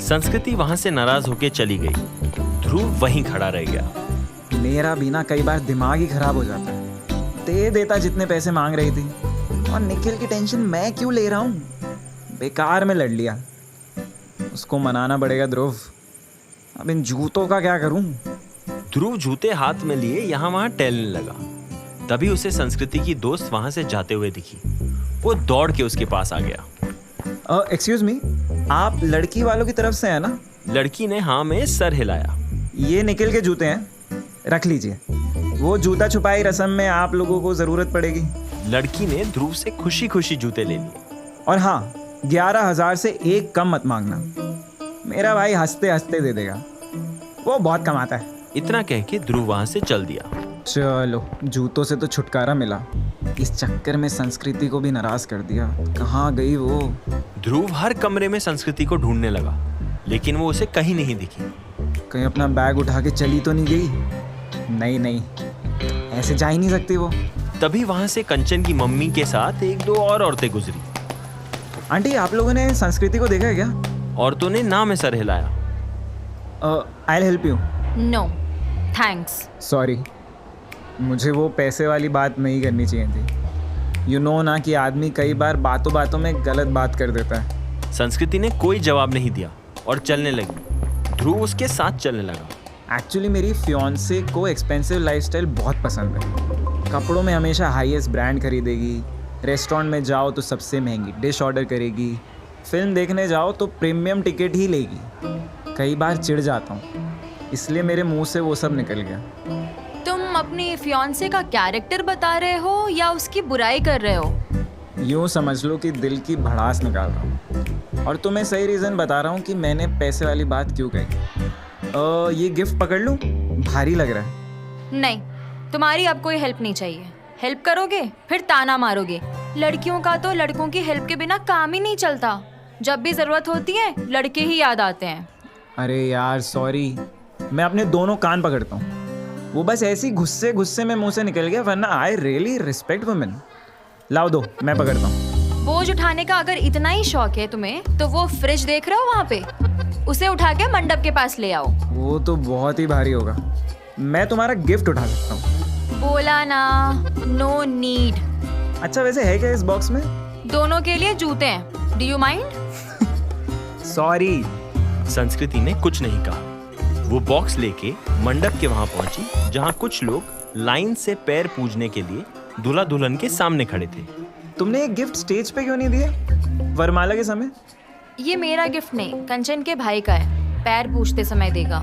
संस्कृति वहां से नाराज होकर चली गई। ध्रुव वहीं खड़ा रह गया। मेरा भी ना कई बार दिमाग ही खराब हो जाता है। दे देता जितने पैसे मांग रही थी, और निखिल की टेंशन मैं क्यों ले रहा हूँ। बेकार में लड़ लिया। उसको मनाना पड़ेगा ध्रुव। अब इन जूतों का क्या करूं? ध्रुव जूते हाथ में लिए यहाँ वहां टहलने लगा। तभी उसे संस्कृति की दोस्त वहां से जाते हुए दिखी। वो दौड़ के उसके पास आ गया। एक्सक्यूज मी, आप लड़की वालों की तरफ से हैं ना? लड़की ने हाँ में सर हिलाया। ये निखिल के जूते हैं, रख लीजिए। वो जूता छुपाई रस्म में आप लोगों को जरूरत पड़ेगी। लड़की ने ध्रुव से खुशी खुशी जूते ले लिए। और हाँ, 11,000 से एक कम मत मांगना। मेरा भाई हंसते हंसते दे देगा, वो बहुत कमाता है। इतना कह के ध्रुव वहां से चल दिया। चलो, जूतों से तो छुटकारा मिला। इस चक्कर में संस्कृति को भी नाराज कर दिया। कहाँ गई वो? ध्रुव हर कमरे में संस्कृति को ढूंढने लगा, लेकिन वो उसे कहीं नहीं दिखी। कहीं अपना बैग उठा के चली तो नहीं गई? नहीं, ऐसे जा ही नहीं सकती वो। तभी वहां से कंचन की मम्मी के साथ एक दो और औरतें गुजरी। आंटी, आप लोगों ने संस्कृति को देखा है क्या? औरतों ने ना में सर हिलाया। I will help you. No thanks. Sorry, मुझे वो पैसे वाली बात नहीं करनी चाहिए थी। यू नो ना कि आदमी कई बार बातों बातों में गलत बात कर देता है। संस्कृति ने कोई जवाब नहीं दिया और चलने लगी। ध्रुव उसके साथ चलने लगा। एक्चुअली मेरी फियांसे को एक्सपेंसिव लाइफस्टाइल बहुत पसंद है। कपड़ों में हमेशा हाईएस्ट ब्रांड खरीदेगी, रेस्टोरेंट में जाओ तो सबसे महंगी डिश ऑर्डर करेगी, फिल्म देखने जाओ तो प्रीमियम टिकट ही लेगी। कई बार चिढ़ जाता हूँ, इसलिए मेरे मुंह से वो सब निकल गया। तुम अपनी फियांसे का कैरेक्टर बता रहे हो या उसकी बुराई कर रहे हो? यूँ समझ लो कि दिल की भड़ास निकाल रहा हूँ, और तुम्हें सही रीज़न बता रहा हूँ कि मैंने पैसे वाली बात क्यों कही। ये गिफ्ट पकड़ लूँ? भारी लग रहा है। नहीं, तुम्हारी अब कोई हेल्प नहीं चाहिए। हेल्प करोगे फिर ताना मारोगे। लड़कियों का तो लड़कों की हेल्प के बिना काम ही नहीं चलता। जब भी जरूरत होती है लड़के ही याद आते हैं। अरे यार सॉरी, मैं अपने दोनों कान पकड़ता हूँ। वो बस ऐसी गुस्से में मुंह से निकल गया, वरना आई रियली रिस्पेक्ट वुमेन। लाओ दो, मैं पकड़ता हूँ। बोझ उठाने का अगर इतना ही शौक है तुम्हें तो वो फ्रिज देख रहे हो वहाँ पे, उसे उठा के मंडप के पास ले आओ। वो तो बहुत ही भारी होगा। मैं तुम्हारा गिफ्ट उठा सकता हूँ। बोला ना, नो नीड। अच्छा, वैसे है क्या इस बॉक्स में? दोनों के लिए जूते हैं। Do you mind? सॉरी। संस्कृति ने कुछ नहीं कहा। वो बॉक्स लेके मंडप के वहां पहुंची, जहां कुछ लोग लाइन से पैर पूजने के लिए दूल्हा दुल्हन के सामने खड़े थे। तुमने ये गिफ्ट स्टेज पे क्यों नहीं दिया, वरमाला के समय? ये मेरा गिफ्ट नहीं, कंचन के भाई का है। पैर पूछते समय देगा।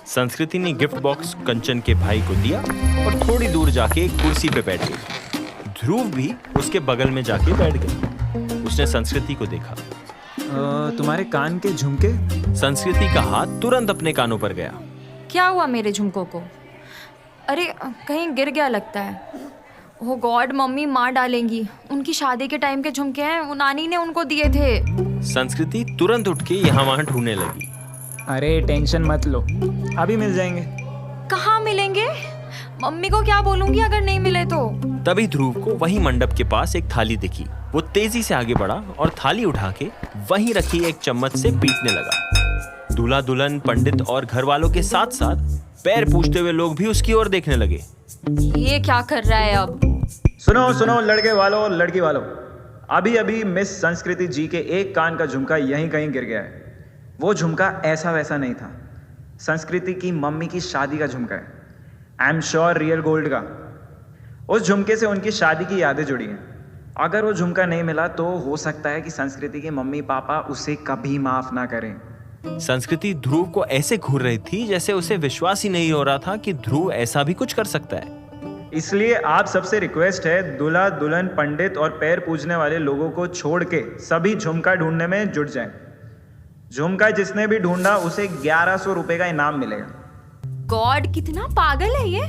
संस्कृति ने गिफ्ट बॉक्स कंचन के भाई को दिया और थोड़ी दूर जाके एक कुर्सी पे बैठ गई। ध्रुव भी उसके बगल में जाके बैठ गया। उसने संस्कृति को देखा। तुम्हारे कान के झुमके? संस्कृति का हाथ तुरंत अपने कानों पर गया। क्या हुआ मेरे झुमकों को? अरे कहीं गिर गया लगता है। ओह गॉड, मम्मी मार डालेंगी। उनकी शादी के टाइम के झुमके हैं, वो नानी ने उनको दिए थे। संस्कृति तुरंत उठ के यहाँ वहाँ ढूंढने लगी। अरे टेंशन मत लो, अभी मिल जाएंगे। कहाँ मिलेंगे? मम्मी को क्या बोलूंगी अगर नहीं मिले तो? तभी ध्रुव को वही मंडप के पास एक थाली दिखी। वो तेजी से आगे बढ़ा और थाली उठा के वहीं रखी एक चम्मच से पीटने लगा। दूल्हा दुल्हन, पंडित और घर वालों के साथ साथ पैर पूछते हुए लोग भी उसकी ओर देखने लगे। ये क्या कर रहा है अब? सुनो लड़के वालों, लड़की वालों, अभी मिस संस्कृति जी के एक कान का झुमका यहीं कहीं गिर गया है। वो झुमका ऐसा वैसा नहीं था, संस्कृति की मम्मी की शादी का झुमका है। I am sure real gold का। उस झुमके से उनकी शादी की यादें जुड़ी हैं। अगर वो झुमका नहीं मिला तो हो सकता है कि संस्कृति के मम्मी पापा उसे कभी माफ ना करें। संस्कृति ध्रुव को ऐसे घूर रही थी जैसे उसे विश्वास ही नहीं हो रहा था कि ध्रुव ऐसा भी कुछ कर सकता है। इसलिए आप सबसे रिक्वेस्ट है, दूल्हा दुल्हन, पंडित और पैर पूजने वाले लोगों को छोड़ के सभी झुमका ढूंढने में जुट जाएं। झुमका जिसने भी ढूंढा उसे 1100 रुपए का इनाम मिलेगा। गॉड, कितना पागल है ये।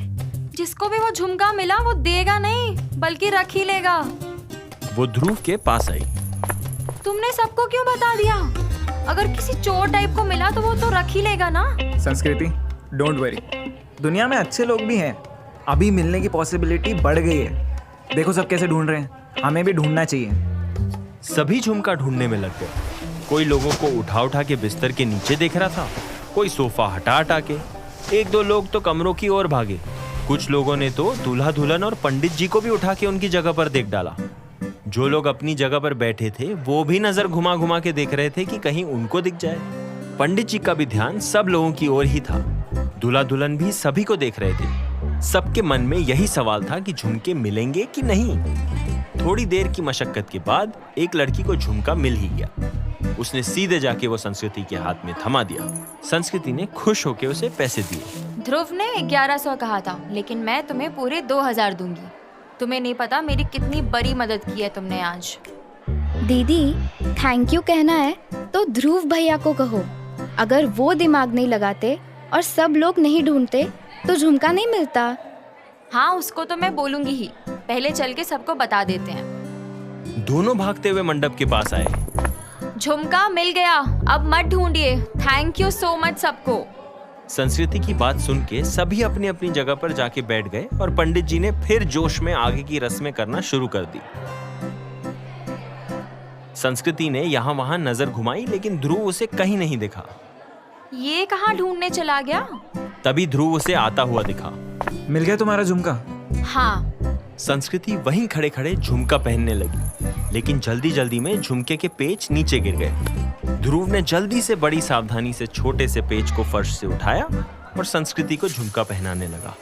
जिसको भी वो झुमका मिला वो देगा नहीं बल्कि रख ही लेगा। वो ध्रुव के पास आई। तुमने सबको क्यों बता दिया? अगर किसी चोर टाइप को मिला तो वो तो रख ही लेगा ना। संस्कृति, डोंट वरी, दुनिया में अच्छे लोग भी हैं। अभी मिलने की पॉसिबिलिटी बढ़ गई है। देखो सब कैसे ढूंढ रहे हैं, हमें भी ढूंढना चाहिए। सभी झुमका ढूंढने में लग गए। कोई लोगों को उठा उठा के बिस्तर के नीचे देख रहा था, कोई सोफा हटा हटा के। एक दो लोग तो कमरों की ओर भागे। कुछ लोगों ने तो दूल्हा दुल्हन और पंडित जी को भी उठा के उनकी जगह पर देख डाला। जो लोग अपनी जगह पर बैठे थे वो भी नजर घुमा घुमा के देख रहे थे कि कहीं उनको दिख जाए। पंडित जी का भी ध्यान सब लोगों की ओर ही था। दूल्हा दुल्हन भी सभी को देख रहे थे। सबके मन में यही सवाल था कि झुमके मिलेंगे कि नहीं। थोड़ी देर की मशक्कत के बाद एक लड़की को झुमका मिल ही गया। उसने सीधे जाके वो संस्कृति के हाथ में थमा दिया। संस्कृति ने खुश होकर उसे पैसे दिए। ध्रुव ने 1100 कहा था, लेकिन मैं तुम्हें पूरे 2000 दूंगी। तुम्हें नहीं पता मेरी कितनी बड़ी मदद की है तुमने आज। दीदी, थैंक यू कहना है तो ध्रुव भैया को कहो। अगर वो दिमाग नहीं लगाते और सब लोग नहीं ढूंढते तो झुमका नहीं मिलता। हाँ, उसको तो मैं बोलूंगी ही। पहले चल के सबको बता देते हैं। दोनों भागते हुए मंडप के पास आए। झुमका मिल गया, अब मत ढूंढिए। थैंक यू सो मच सबको। संस्कृति की बात सुन के सभी अपनी अपनी जगह पर जाके बैठ गए और पंडित जी ने फिर जोश में आगे की रस्में करना शुरू कर दी। संस्कृति ने यहाँ वहां नजर घुमाई, लेकिन ध्रुव उसे कहीं नहीं दिखा। ये कहाँ ढूंढने चला गया? तभी ध्रुव उसे आता हुआ दिखा। मिल गया तुम्हारा झुमका? हाँ। संस्कृति वहीं खड़े खड़े झुमका पहनने लगी, लेकिन जल्दी जल्दी में झुमके के पेच नीचे गिर गए। ध्रुव ने जल्दी से बड़ी सावधानी से छोटे से पेच को फर्श से उठाया और संस्कृति को झुमका पहनाने लगा।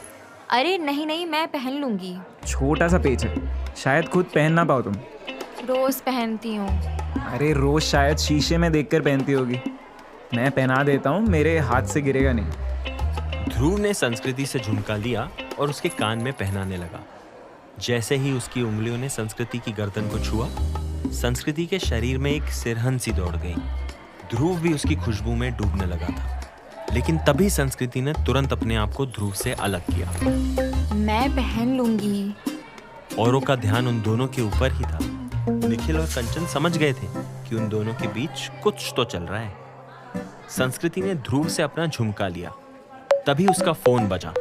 अरे नहीं नहीं, मैं पहन लूंगी। छोटा सा पेच है, शायद खुद पहन ना पाओ तुम। रोज पहनती हूँ। अरे रोज शायद शीशे में देखकर पहनती होगी। मैं पहना देता हूँ, मेरे हाथ से गिरेगा नहीं। ध्रुव ने संस्कृति से झुमका लिया और उसके कान में पहनाने लगा। जैसे ही उसकी उंगलियों ने संस्कृति की गर्दन को छुआ, संस्कृति के शरीर में एक सिरहन सी दौड़ गई। ध्रुव भी उसकी खुशबू में डूबने लगा था, लेकिन तभी संस्कृति ने तुरंत अपने आप को ध्रुव से अलग किया। मैं पहन लूंगी। औरों का ध्यान उन दोनों के ऊपर ही था। निखिल और कंचन समझ गए थे कि उन दोनों के बीच कुछ तो चल रहा है। संस्कृति ने ध्रुव से अपना झुमका लिया। तभी उसका फोन बजा।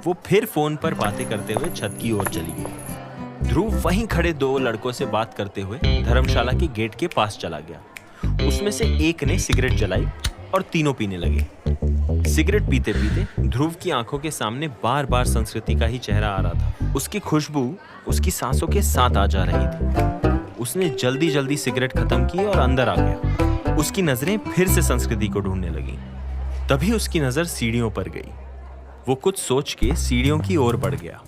वो फिर फोन पर बातें करते हुए छत की ओर चली गई। ध्रुव वहीं खड़े दो लड़कों से बात करते हुए धर्मशाला के गेट के पास चला गया। उसमें से एक ने सिगरेट जलाई और तीनों पीने लगे। सिगरेट पीते पीते ध्रुव की आंखों के सामने बार बार संस्कृति का ही चेहरा आ रहा था। उसकी खुशबू उसकी सांसों के साथ आ जा रही थी। उसने जल्दी जल्दी सिगरेट खत्म की और अंदर आ गया। उसकी नजरें फिर से संस्कृति को ढूंढने लगी। तभी उसकी नजर सीढ़ियों पर गई। वो कुछ सोच के सीढ़ियों की ओर बढ़ गया।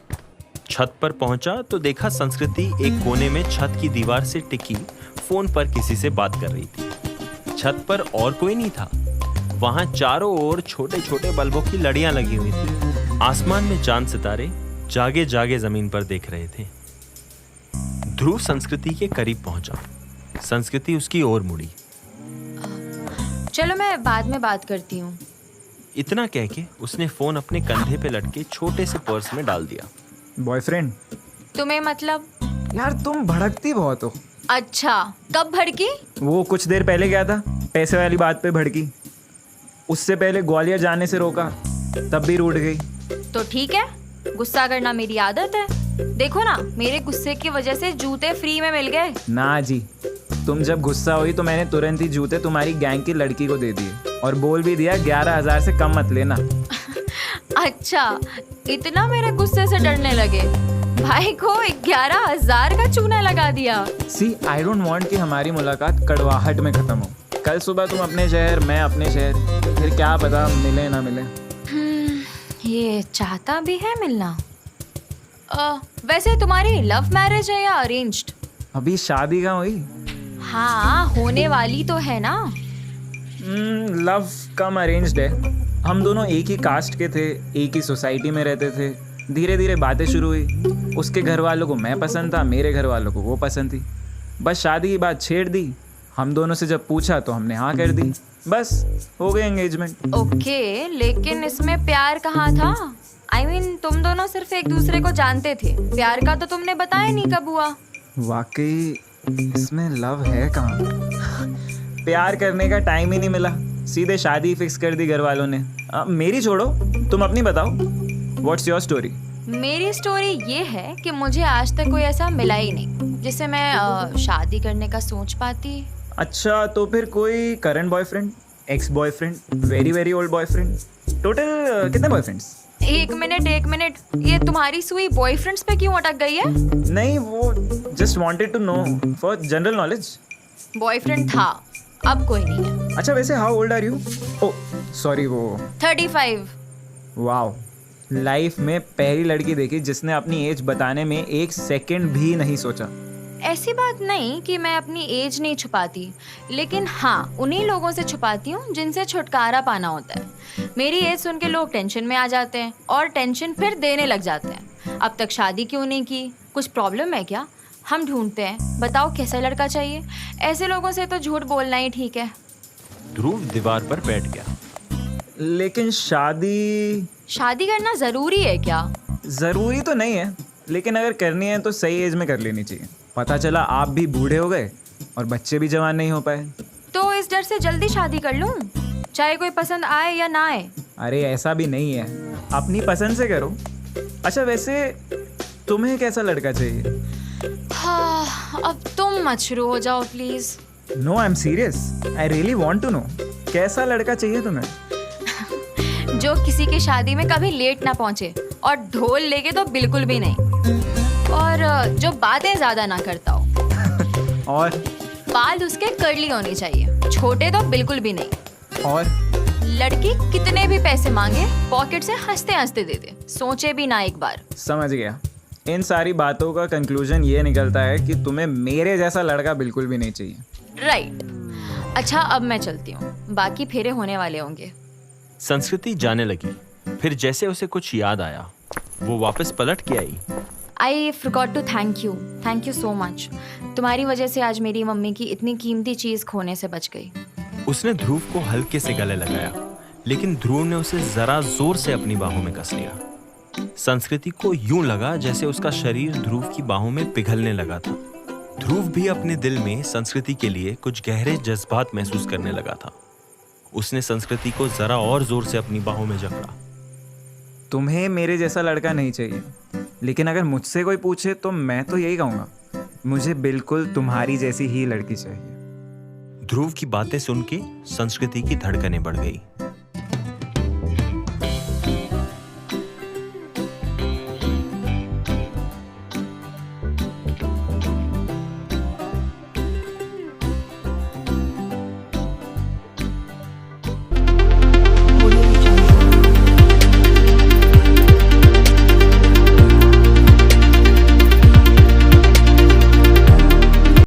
छत पर पहुंचा तो देखा संस्कृति एक कोने में छत की दीवार से टिकी फोन पर किसी से बात कर रही थी। छत पर और कोई नहीं था। वहां चारों ओर छोटे छोटे बल्बों की लड़ियां लगी हुई थी। आसमान में चांद सितारे जागे जागे जमीन पर देख रहे थे। ध्रुव संस्कृति के करीब पहुंचा। संस्कृति उसकी ओर मुड़ी। चलो मैं बाद में बात करती हूँ। इतना कह के उसने फोन अपने कंधे पे लटके छोटे से पर्स में डाल दिया। बॉयफ्रेंड? तुम्हें मतलब? यार तुम भड़कती बहुत हो। अच्छा, कब भड़की? वो कुछ देर पहले गया था, पैसे वाली बात पे भड़की। उससे पहले ग्वालियर जाने से रोका, तब भी रूठ गई। तो ठीक है, गुस्सा करना मेरी आदत है। देखो ना, मेरे गुस्से की वजह से जूते फ्री में मिल गए। ना जी, तुम जब गुस्सा हुई तो मैंने तुरंत ही जूते तुम्हारी गैंग की लड़की को दे दिए और बोल भी दिया 11,000 से कम मत लेना। अच्छा, इतना मेरे गुस्से से डरने लगे? भाई को 11,000 का चूना लगा दिया। सी, आई डोंट वांट कि हमारी मुलाकात कड़वाहट में खत्म हो। कल सुबह तुम अपने शहर, मैं अपने शहर, फिर क्या पता मिले ना मिले। ये चाहता भी है मिलना। वैसे तुम्हारी लव मैरिज है या अरेंज्ड? अभी शादी कहाँ हुई? हाँ, होने वाली तो है ना। लव कम अरेंज्ड है। हम दोनों एक ही कास्ट के थे, एक ही सोसाइटी में रहते थे। धीरे धीरे बातें शुरू हुई। उसके घर वालों को मैं पसंद था, मेरे घर वालों को वो पसंद थी। बस शादी की बात छेड़ दी। हम दोनों से जब पूछा तो हमने हाँ कर दी। बस हो गए एंगेजमेंट। ओके, लेकिन इसमें प्यार कहाँ था? I mean, तुम दोनों सिर्फ एक दूसरे को जानते थे। प्यार का तो तुमने बताया नहीं कब हुआ। वाकई इसमें लव है कहाँ? प्यार करने का टाइम ही नहीं मिला, सीधे शादी फिक्स कर दी घर वालों ने। मेरी छोड़ो, तुम अपनी बताओ। What's your story? मेरी स्टोरी ये है कि मुझे आज तक कोई ऐसा मिला ही नहीं जिससे मैं शादी करने का सोच पाती। अच्छा, तो फिर कोई current boyfriend, ex boyfriend, very very old boyfriend, total कितने बॉयफ्रेंड्स? एक मिनट, ये तुम्हारी सुई बॉयफ्रेंड्स पे क्यों अटक गई है? नहीं, वो just wanted to know for general knowledge. Boyfriend था, अब कोई नहीं है। अच्छा, वैसे how old are you? Oh sorry, वो 35। वाओ, लाइफ में पहली लड़की देखी जिसने अपनी एज बताने में एक सेकंड भी नहीं सोचा। ऐसी बात नहीं कि मैं अपनी एज नहीं छुपाती, लेकिन हाँ, उन्हीं लोगों से छुपाती हूँ जिनसे छुटकारा पाना होता है। मेरी एज सुन के लोग टेंशन में आ जाते हैं और टेंशन फिर देने लग जाते हैं। अब तक शादी क्यों नहीं की? कुछ प्रॉब्लम है क्या? हम ढूंढते हैं, बताओ कैसा लड़का चाहिए? ऐसे लोगों से तो झूठ बोलना ही ठीक है। ध्रुव दीवार पर बैठ गया। लेकिन शादी करना ज़रूरी है क्या? ज़रूरी तो नहीं है, लेकिन अगर करनी है तो सही एज में कर लेनी चाहिए। पता चला आप भी बूढ़े हो गए और बच्चे भी जवान नहीं हो पाए तो इस डर से जल्दी शादी कर लूँ, चाहे कोई पसंद आए या ना आए। अरे ऐसा भी नहीं है, अपनी पसंद से करो। अच्छा, वैसे तुम्हें कैसा लड़का चाहिए? हाँ, अब तुम मत शुरू हो जाओ please. No, I am serious, I really want to know, कैसा लड़का चाहिए तुम्हें? जो किसी की शादी में कभी लेट ना पहुंचे और ढोल लेके तो बिल्कुल भी नहीं, और जो बातें ज्यादा ना करता हो, और बाल उसके कर्ली होने चाहिए, छोटे तो बिल्कुल भी नहीं, और लड़की कितने भी पैसे मांगे पॉकेट से हंसते हंसते दे दे, सोचे भी ना एक बार। समझ गया। इन सारी बातों का कंक्लूजन ये निकलता है कि तुम्हें मेरे जैसा लड़का बिल्कुल भी नहीं चाहिए। राइट। अच्छा, अब मैं चलती हूँ, बाकी फेरे होने वाले होंगे। संस्कृति जाने लगी। फिर जैसे उसे कुछ याद आया, वो वापस पलट के आई। I forgot to thank you so much. तुम्हारी वजह से आज मेरी मम्मी की इतनी कीमती चीज़ खोने से बच गई। उसने ध्रुव को हल्के से गले लगाया, लेकिन ध्रुव ने उसे जरा जोर से अपनी बाहों में कस लिया। संस्कृति को यूं लगा जैसे उसका शरीर ध्रुव की बाहों में पिघलने लगा था। ध्रुव भी अपने दिल में संस्कृति के लिए कुछ गहरे जज्बात महसूस करने लगा था। उसने संस्कृति को जरा और जोर से अपनी बाहों में जकड़ा। तुम्हें मेरे जैसा लड़का नहीं चाहिए, लेकिन अगर मुझसे कोई पूछे तो मैं तो यही कहूँगा, मुझे बिल्कुल तुम्हारी जैसी ही लड़की चाहिए। ध्रुव की बातें सुन के संस्कृति की धड़कनें बढ़ गई।